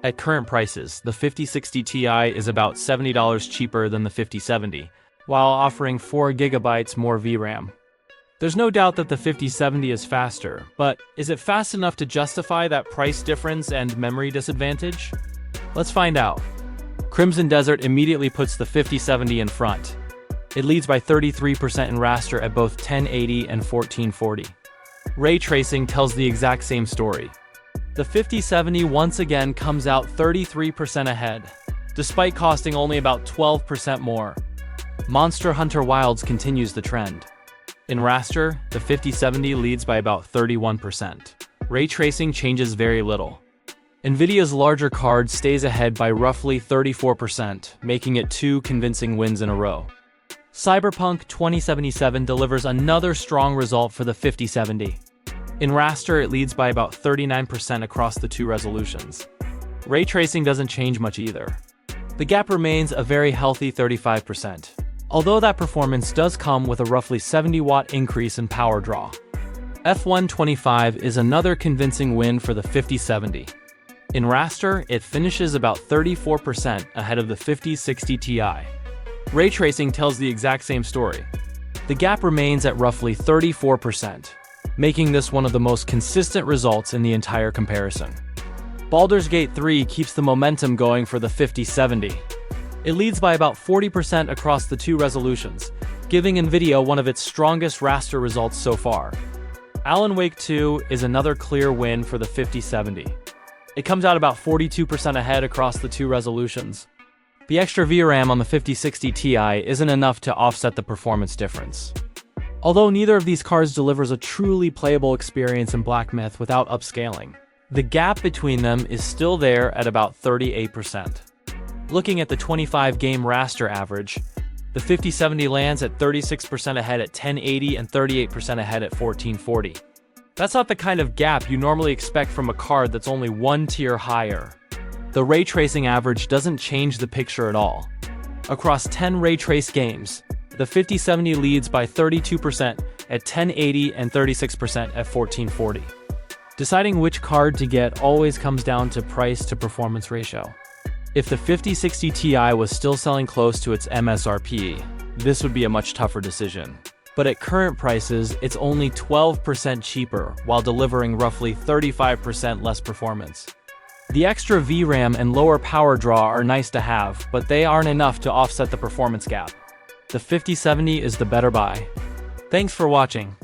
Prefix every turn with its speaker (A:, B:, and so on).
A: At current prices, the 5060 Ti is about $70 cheaper than the 5070, while offering 4 GB more VRAM. There's no doubt that the 5070 is faster, but is it fast enough to justify that price difference and memory disadvantage? Let's find out. Crimson Desert immediately puts the 5070 in front. It leads by 33% in raster at both 1080 and 1440. Ray tracing tells the exact same story. The 5070 once again comes out 33% ahead, despite costing only about 12% more. Monster Hunter Wilds continues the trend. In raster, the 5070 leads by about 31%. Ray tracing changes very little. Nvidia's larger card stays ahead by roughly 34%, making it 2 convincing wins in a row. Cyberpunk 2077 delivers another strong result for the 5070. In raster, it leads by about 39% across the 2 resolutions. Ray tracing doesn't change much either. The gap remains a very healthy 35%, although that performance does come with a roughly 70-watt increase in power draw. F125 is another convincing win for the 5070. In raster, it finishes about 34% ahead of the 5060 Ti. Ray tracing tells the exact same story. The gap remains at roughly 34%, making this one of the most consistent results in the entire comparison. Baldur's Gate 3 keeps the momentum going for the 5070. It leads by about 40% across the 2 resolutions, giving Nvidia one of its strongest raster results so far. Alan Wake 2 is another clear win for the 5070. It comes out about 42% ahead across the 2 resolutions. The extra VRAM on the 5060 Ti isn't enough to offset the performance difference. Although neither of these cards delivers a truly playable experience in Black Myth without upscaling, the gap between them is still there at about 38%. Looking at the 25-game raster average, the 5070 lands at 36% ahead at 1080 and 38% ahead at 1440. That's not the kind of gap you normally expect from a card that's only 1 tier higher. The ray tracing average doesn't change the picture at all. Across 10 ray trace games, the 5070 leads by 32% at 1080 and 36% at 1440. Deciding which card to get always comes down to price to performance ratio. If the 5060 Ti was still selling close to its MSRP, this would be a much tougher decision. But at current prices, it's only 12% cheaper while delivering roughly 35% less performance. The extra VRAM and lower power draw are nice to have, but they aren't enough to offset the performance gap. The 5070 is the better buy. Thanks for watching.